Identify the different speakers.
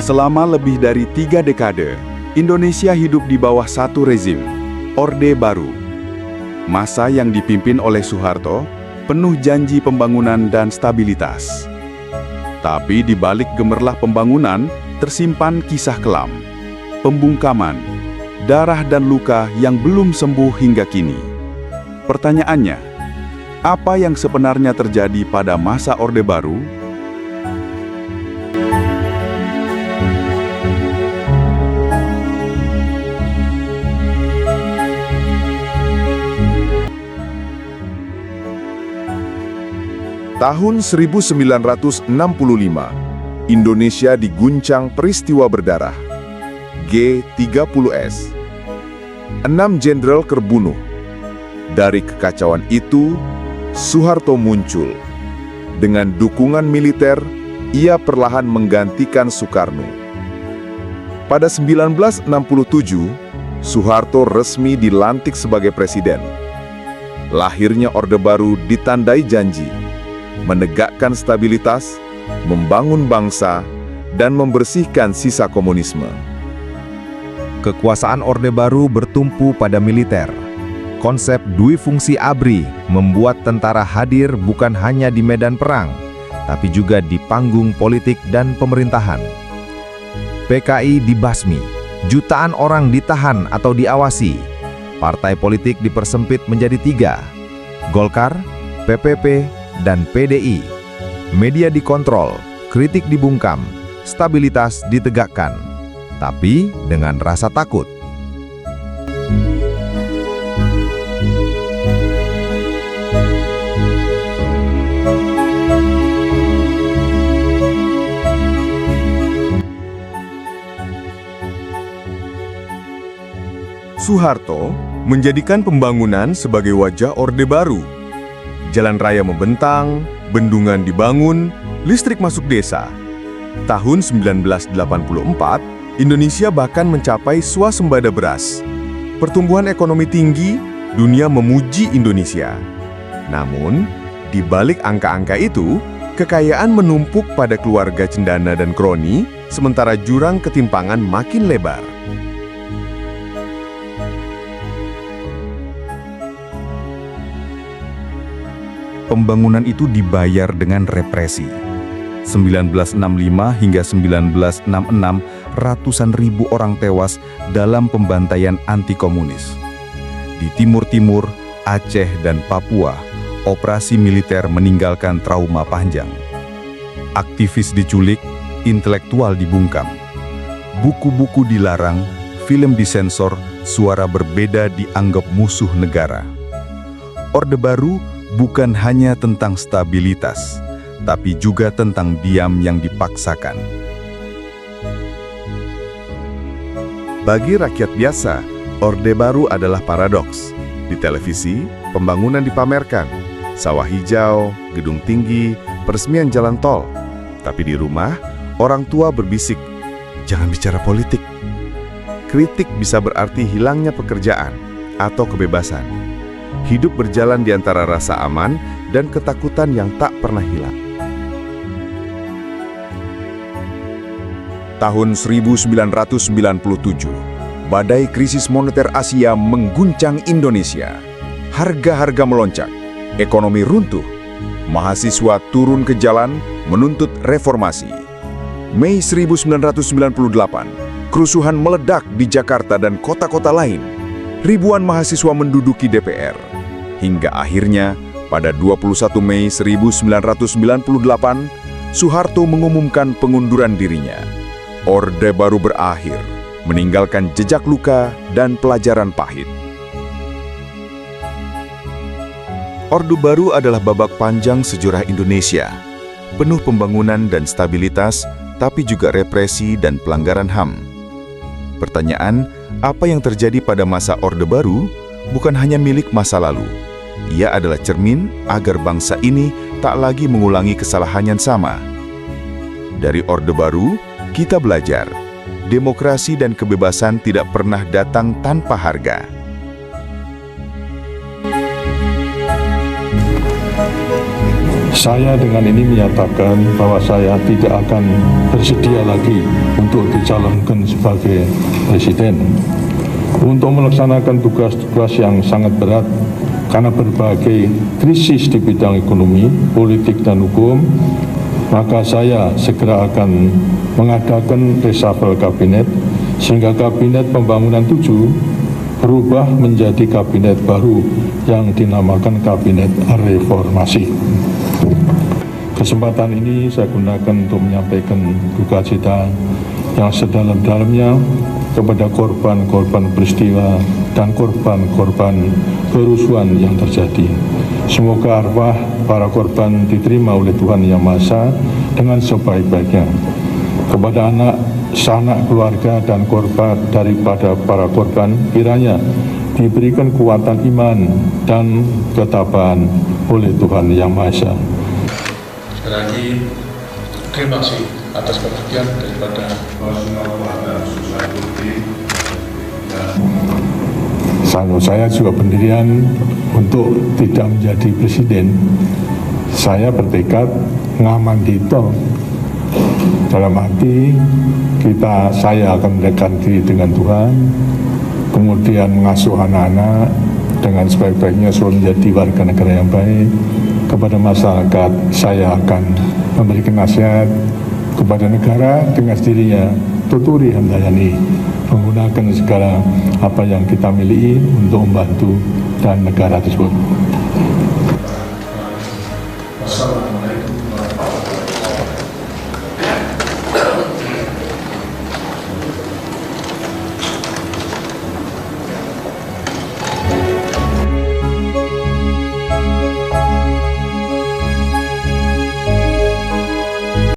Speaker 1: Selama lebih dari 3 dekade, Indonesia hidup di bawah satu rezim, Orde Baru. Masa yang dipimpin oleh Soeharto, penuh janji pembangunan dan stabilitas. Tapi di balik gemerlap pembangunan, tersimpan kisah kelam, pembungkaman, darah dan luka yang belum sembuh hingga kini. Pertanyaannya, apa yang sebenarnya terjadi pada masa Orde Baru?
Speaker 2: Tahun 1965, Indonesia diguncang peristiwa berdarah, G30S. 6 jenderal terbunuh. Dari kekacauan itu, Soeharto muncul. Dengan dukungan militer, ia perlahan menggantikan Soekarno. Pada 1967, Soeharto resmi dilantik sebagai presiden. Lahirnya Orde Baru ditandai janji menegakkan stabilitas, membangun bangsa, dan membersihkan sisa komunisme.
Speaker 3: Kekuasaan Orde Baru bertumpu pada militer. Konsep Dwi Fungsi ABRI membuat tentara hadir bukan hanya di medan perang, tapi juga di panggung politik dan pemerintahan. PKI dibasmi, jutaan orang ditahan atau diawasi. Partai politik dipersempit menjadi 3, Golkar, PPP, dan PDI. Media dikontrol, kritik dibungkam, stabilitas ditegakkan, tapi dengan rasa takut.
Speaker 2: Soeharto menjadikan pembangunan sebagai wajah Orde Baru. Jalan raya membentang, bendungan dibangun, listrik masuk desa. Tahun 1984, Indonesia bahkan mencapai swasembada beras. Pertumbuhan ekonomi tinggi, dunia memuji Indonesia. Namun, di balik angka-angka itu, kekayaan menumpuk pada keluarga cendana dan kroni, sementara jurang ketimpangan makin lebar.
Speaker 1: Pembangunan itu dibayar dengan represi. 1965 hingga 1966, ratusan ribu orang tewas dalam pembantaian anti-komunis. Di Timur-Timur, Aceh, dan Papua, operasi militer meninggalkan trauma panjang. Aktivis diculik, intelektual dibungkam. Buku-buku dilarang, film disensor, suara berbeda dianggap musuh negara. Orde Baru bukan hanya tentang stabilitas, tapi juga tentang diam yang dipaksakan.
Speaker 2: Bagi rakyat biasa, Orde Baru adalah paradoks. Di televisi, pembangunan dipamerkan, sawah hijau, gedung tinggi, peresmian jalan tol. Tapi di rumah, orang tua berbisik, jangan bicara politik. Kritik bisa berarti hilangnya pekerjaan atau kebebasan. Hidup berjalan di antara rasa aman dan ketakutan yang tak pernah hilang. Tahun 1997, badai krisis moneter Asia mengguncang Indonesia. Harga-harga melonjak, ekonomi runtuh. Mahasiswa turun ke jalan menuntut reformasi. Mei 1998, kerusuhan meledak di Jakarta dan kota-kota lain. Ribuan mahasiswa menduduki DPR. Hingga akhirnya, pada 21 Mei 1998, Soeharto mengumumkan pengunduran dirinya. Orde Baru berakhir, meninggalkan jejak luka dan pelajaran pahit. Orde Baru adalah babak panjang sejarah Indonesia, penuh pembangunan dan stabilitas, tapi juga represi dan pelanggaran HAM. Pertanyaan, apa yang terjadi pada masa Orde Baru bukan hanya milik masa lalu. Ia adalah cermin agar bangsa ini tak lagi mengulangi kesalahan yang sama. Dari Orde Baru, kita belajar, demokrasi dan kebebasan tidak pernah datang tanpa harga.
Speaker 4: Saya dengan ini menyatakan bahwa saya tidak akan bersedia lagi untuk dicalonkan sebagai presiden. Untuk melaksanakan tugas-tugas yang sangat berat karena berbagai krisis di bidang ekonomi, politik, dan hukum, maka saya segera akan mengadakan reshuffle kabinet sehingga kabinet pembangunan 7 berubah menjadi kabinet baru yang dinamakan kabinet reformasi. Kesempatan ini saya gunakan untuk menyampaikan duka cita yang sedalam-dalamnya kepada korban-korban peristiwa dan korban-korban kerusuhan yang terjadi. Semoga arwah para korban diterima oleh Tuhan Yang Maha Esa dengan sebaik-baiknya. Kepada anak, sanak keluarga dan korban daripada para korban, kiranya diberikan kekuatan iman dan ketabahan oleh Tuhan Yang Maha Esa.
Speaker 5: Sekali lagi, terima kasih atas perhatian daripada
Speaker 4: Saya juga pendirian untuk tidak menjadi presiden. Saya bertekad ngaman dito. Dalam arti saya akan mendekatkan diri dengan Tuhan, kemudian mengasuh anak-anak dengan sebaik-baiknya supaya menjadi warga negara yang baik. Kepada masyarakat, saya akan memberikan nasihat kepada negara dengan sendirinya, tuturi handayani, menggunakan segala apa yang kita miliki untuk membantu dan negara tersebut.